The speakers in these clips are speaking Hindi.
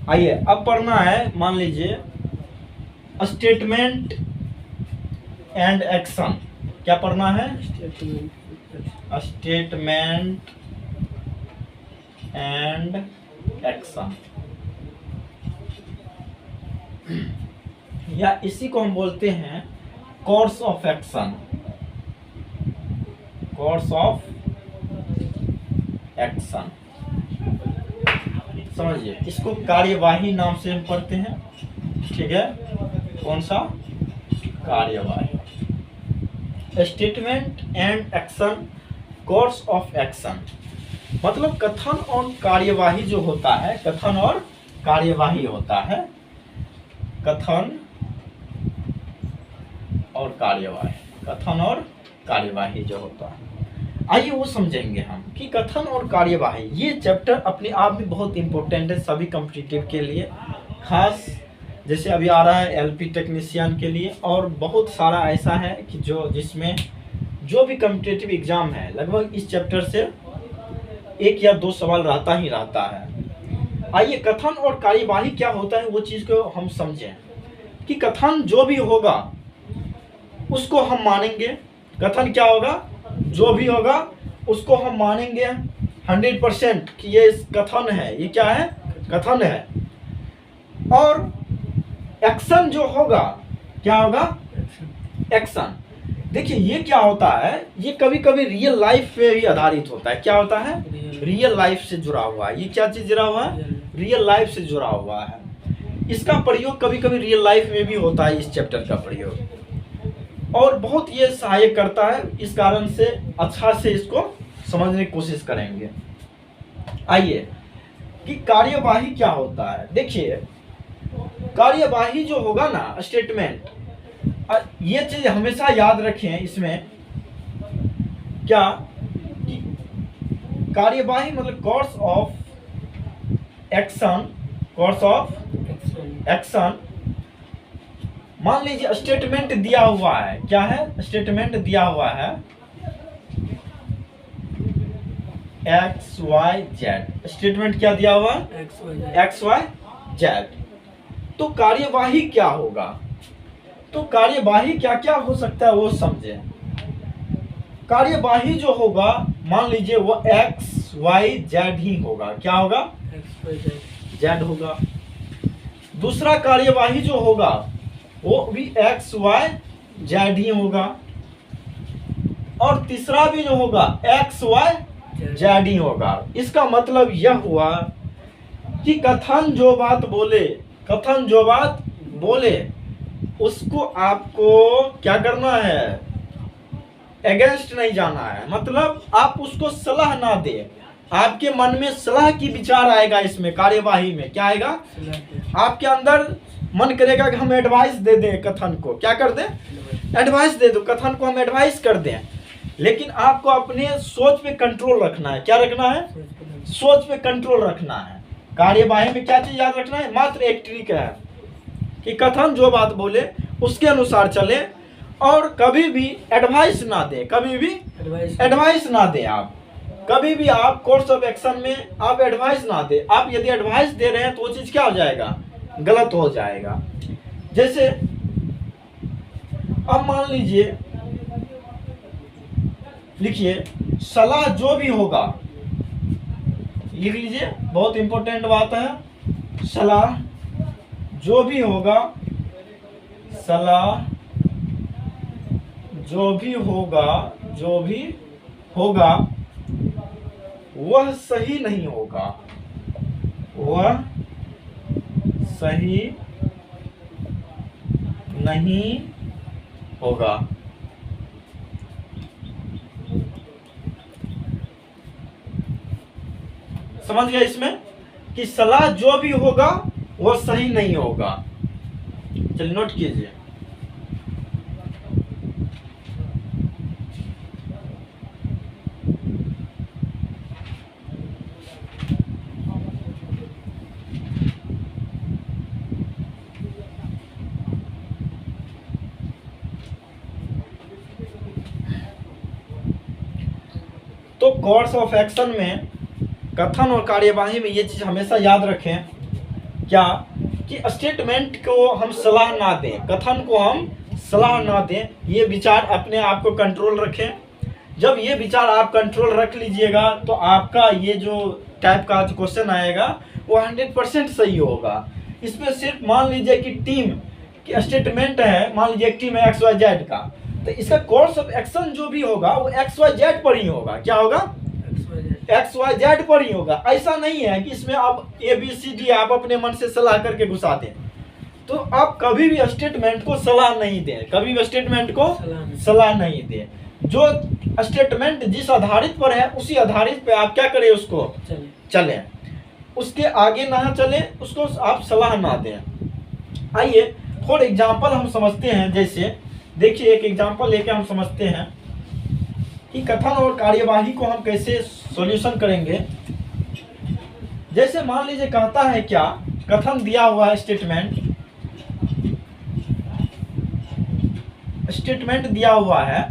आइए अब पढ़ना है, मान लीजिए स्टेटमेंट एंड एक्शन। क्या पढ़ना है? स्टेटमेंट एंड एक्शन, या इसी को हम बोलते हैं course of action. Course of action समझिए, इसको कार्यवाही नाम से हम पढ़ते हैं। ठीक है, कौन सा? कार्यवाही। Statement and action, course of action मतलब कथन और कार्यवाही जो होता है, कथन और कार्यवाही होता है, कथन और कार्यवाही, कथन और कार्यवाही जो होता है। आइए वो समझेंगे हम कि कथन और कार्यवाही। ये चैप्टर अपने आप में बहुत इंपॉर्टेंट है सभी कॉम्पिटिटिव के लिए, खास जैसे अभी आ रहा है एलपी टेक्नीशियन के लिए, और बहुत सारा ऐसा है कि जिसमें जो भी कॉम्पिटिटिव एग्जाम है लगभग इस चैप्टर से 1 या 2 सवाल रहता ही रहता है। आइए कथन और कार्यवाही क्या होता है वो चीज़ को हम समझें कि कथन जो भी होगा उसको हम मानेंगे। कथन क्या होगा? जो भी होगा उसको हम मानेंगे 100% कि ये कथन है, ये क्या है? कथन है। और एक्शन जो होगा, क्या होगा? एक्शन। देखिए ये क्या होता है, ये कभी कभी रियल लाइफ पे भी आधारित होता है। क्या होता है? रियल लाइफ से जुड़ा हुआ है। ये क्या चीज जुड़ा हुआ है? रियल लाइफ से जुड़ा हुआ है। इसका प्रयोग कभी कभी रियल लाइफ में भी होता है, इस चैप्टर का प्रयोग, और बहुत ये सहायक करता है। इस कारण से अच्छा से इसको समझने की कोशिश करेंगे। आइए कि कार्यवाही क्या होता है। देखिए कार्यवाही जो होगा ना, स्टेटमेंट, ये चीज हमेशा याद रखें इसमें, क्या कि कार्यवाही मतलब course of action, course of action. मान लीजिए स्टेटमेंट दिया हुआ है, क्या है? स्टेटमेंट दिया हुआ है XYZ। स्टेटमेंट क्या दिया हुआ? XYZ। तो कार्यवाही क्या होगा? तो कार्यवाही क्या क्या हो सकता है वो समझे। कार्यवाही जो होगा मान लीजिए वो XYZ ही होगा। क्या होगा? Z होगा। दूसरा कार्यवाही जो होगा वो भी XYZ ही होगा, और तीसरा भी जो होगा XYZ ही होगा। इसका मतलब यह हुआ कि कथन जो बात बोले, कथन जो बात बोले उसको आपको क्या करना है? अगेंस्ट नहीं जाना है। मतलब आप उसको सलाह ना दे, आपके मन में सलाह की विचार आएगा। इसमें कार्यवाही में क्या आएगा? आपके अंदर मन करेगा कि हम एडवाइस दे दें कथन को। क्या कर दें? एडवाइस दे दो, कथन को हम एडवाइस कर दें। लेकिन आपको अपने सोच पे कंट्रोल रखना है। क्या रखना है? सोच पे कंट्रोल रखना है। कार्यवाही में क्या चीज याद रखना है? मात्र एक ट्रिक है कि कथन जो बात बोले उसके अनुसार चले, और कभी भी एडवाइस ना दे, कभी भी एडवाइस ना दे। आप कभी भी आप कोर्स ऑफ एक्शन में आप एडवाइस ना दे। आप यदि एडवाइस दे रहे हैं तो वो चीज क्या हो जाएगा? गलत हो जाएगा। जैसे अब मान लीजिए, लिखिए सलाह जो भी होगा, लिख लीजिए, बहुत इंपॉर्टेंट बात है। सलाह जो भी होगा, सलाह जो भी होगा, जो भी होगा वह सही नहीं होगा, वह सही नहीं होगा। समझ गया इसमें कि सलाह जो भी होगा वह सही नहीं होगा। चलिए नोट कीजिए। तो कोर्स ऑफ एक्शन में, कथन और कार्यवाही में ये चीज हमेशा याद रखें क्या कि स्टेटमेंट को हम सलाह ना दें, कथन को हम सलाह ना दें। ये विचार अपने आप को कंट्रोल रखें। जब ये विचार आप कंट्रोल रख लीजिएगा तो आपका ये जो टाइप का क्वेश्चन आएगा वो 100% सही होगा। इसमें सिर्फ मान लीजिए कि टीम की स्टेटमेंट है, मान लीजिए टीम है XYZ का, तो इसका कोर्स ऑफ एक्शन जो भी होगा वो XYZ पर ही होगा। क्या होगा? XYZ पर ही होगा। ऐसा नहीं है कि इसमें आप ABCD आप अपने मन से सलाह करके घुसा दें। तो आप कभी भी स्टेटमेंट को सलाह नहीं दें, कभी भी स्टेटमेंट को सलाह नहीं दें। जो स्टेटमेंट जिस आधारित पर है उसी आधारित पे आप क्या करें, उसको चलें, उसके आगे ना चलें, उसको आप सलाह ना दें। आइए फॉर एग्जाम्पल हम समझते हैं। जैसे देखिए एक एग्जाम्पल लेके हम समझते हैं कि कथन और कार्यवाही को हम कैसे सॉल्यूशन करेंगे। जैसे मान लीजिए कहता है क्या, कथन दिया हुआ है, स्टेटमेंट दिया हुआ है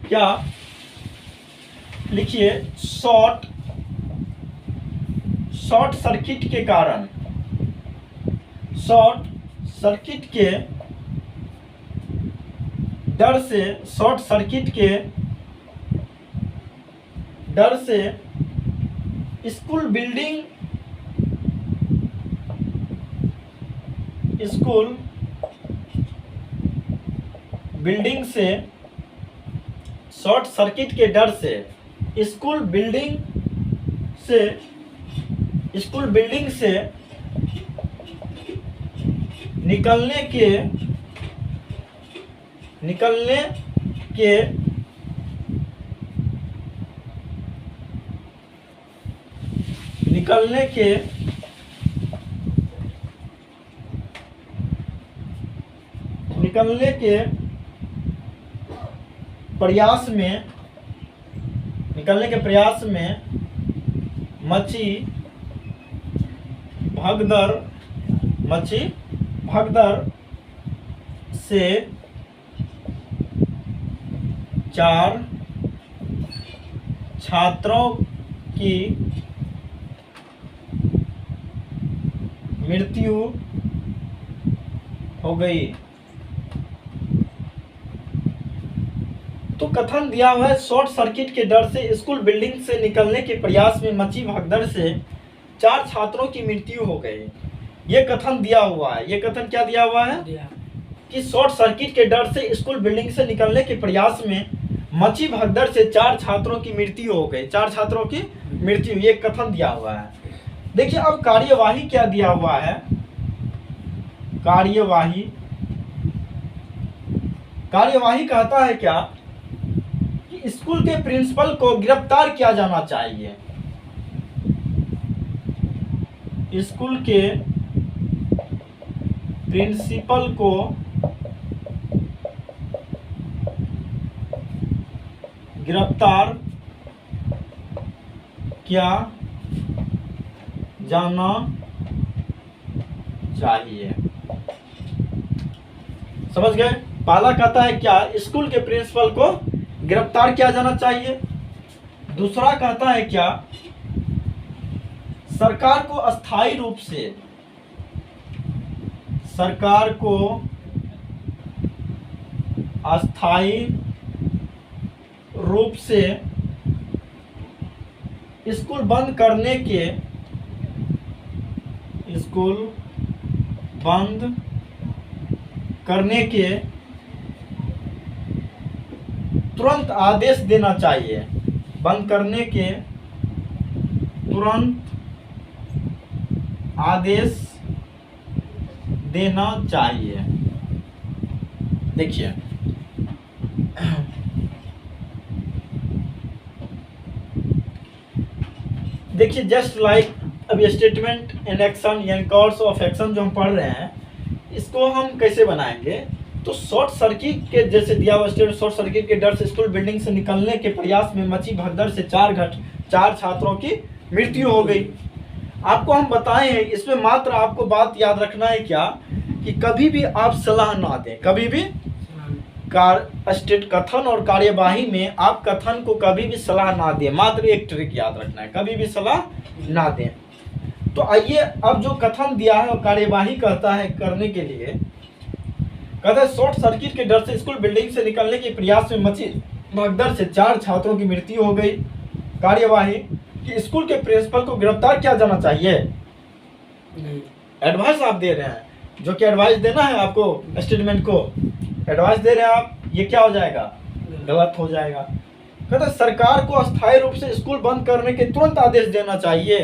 क्या, लिखिए शॉर्ट सर्किट के कारण, शॉर्ट सर्किट के डर से, शॉर्ट सर्किट के डर से स्कूल बिल्डिंग से, शॉर्ट सर्किट के डर से स्कूल बिल्डिंग से निकलने के प्रयास में मची भगदड़ से 4 छात्रों की मृत्यु हो गई। तो कथन दिया हुआ है शॉर्ट सर्किट के डर से स्कूल बिल्डिंग से निकलने के प्रयास में मची भगदड़ से 4 छात्रों की मृत्यु हो गई। ये कथन दिया हुआ है। ये कथन क्या दिया हुआ है कि शॉर्ट सर्किट के डर से स्कूल बिल्डिंग से निकलने के प्रयास में मची भगदड़ से 4 छात्रों की मृत्यु हो गई। 4 छात्रों की मृत्यु, ये कथन दिया हुआ है। देखिए अब कार्यवाही क्या दिया हुआ है। कार्यवाही कहता है क्या कि स्कूल के प्रिंसिपल को गिरफ्तार किया जाना चाहिए। स्कूल के प्रिंसिपल को गिरफ्तार किया जाना चाहिए। समझ गए? पहला कहता है क्या, स्कूल के प्रिंसिपल को गिरफ्तार किया जाना चाहिए। दूसरा कहता है क्या, सरकार को अस्थायी रूप से स्कूल बंद करने के तुरंत आदेश देना चाहिए। बंद करने के तुरंत आदेश देना चाहिए। देखिए जस्ट लाइक अभी स्टेटमेंट एंड एक्शन यानी कोर्स ऑफ एक्शन जो हम पढ़ रहे हैं, इसको हम कैसे बनाएंगे। तो शॉर्ट सर्किट के जैसे दिया हुआ स्टेटमेंट, शॉर्ट सर्किट के डर से स्कूल बिल्डिंग से निकलने के प्रयास में मची भगदड़ से 4 छात्रों की मृत्यु हो गई। आपको हम बताए हैं, इसमें मात्र आपको बात याद रखना है क्या कि कभी भी आप सलाह ना दें। कभी भी कथन और कार्यवाही में आप कथन को कभी भी सलाह ना दें। मात्र एक ट्रिक याद रखना है, कभी भी सलाह ना दें। तो आइए अब जो कथन दिया है और कार्यवाही कहता है करने के लिए, कहता है शॉर्ट सर्किट के डर से स्कूल बिल्डिंग से निकलने के प्रयास में मची भगदड़ से 4 छात्रों की मृत्यु हो गई। कार्यवाही कि स्कूल के प्रिंसिपल को गिरफ्तार किया जाना चाहिए। एडवाइस आप दे रहे हैं, जो कि एडवाइस देना है आपको स्टेटमेंट को, एडवाइस दे रहे हैं आप, ये क्या हो जाएगा, गलत हो जाएगा। कहते सरकार को अस्थायी रूप से स्कूल बंद करने के तुरंत आदेश देना चाहिए।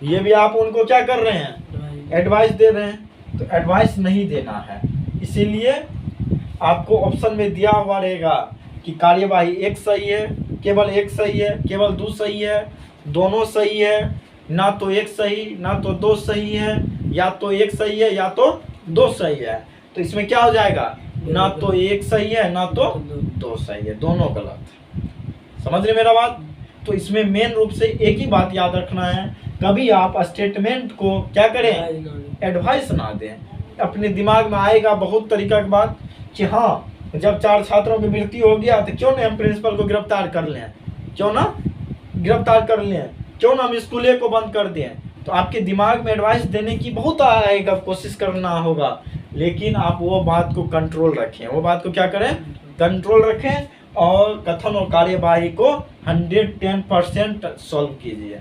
ये भी आप उनको क्या कर रहे हैं, एडवाइस दे रहे हैं। तो एडवाइस नहीं देना है, इसीलिए आपको ऑप्शन में दिया हुआ रहेगा कि कार्यवाही एक सही है, केवल एक सही है, केवल 2 सही है, दोनों सही है, ना तो एक सही ना तो 2 सही है, या तो एक सही है या तो 2 सही है। तो इसमें क्या हो जाएगा, ना तो एक सही है ना तो 2 सही है, दोनों गलत। समझ रहे मेरा बात। तो इसमें मेन रूप से एक ही बात याद रखना है, कभी आप स्टेटमेंट को क्या करें, एडवाइस ना दें। अपने दिमाग में आएगा बहुत तरीका की बात कि हाँ जब 4 छात्रों की मृत्यु हो गया तो क्यों नहीं हम प्रिंसिपल को गिरफ्तार कर लें, क्यों ना गिरफ्तार कर लें, क्यों ना हम स्कूल को बंद कर दें। तो आपके दिमाग में एडवाइस देने की बहुत आएगा, कोशिश करना होगा, लेकिन आप वो बात को कंट्रोल रखें, वो बात को क्या करें, कंट्रोल रखें और कथन और कार्यवाही को 110% सॉल्व कीजिए।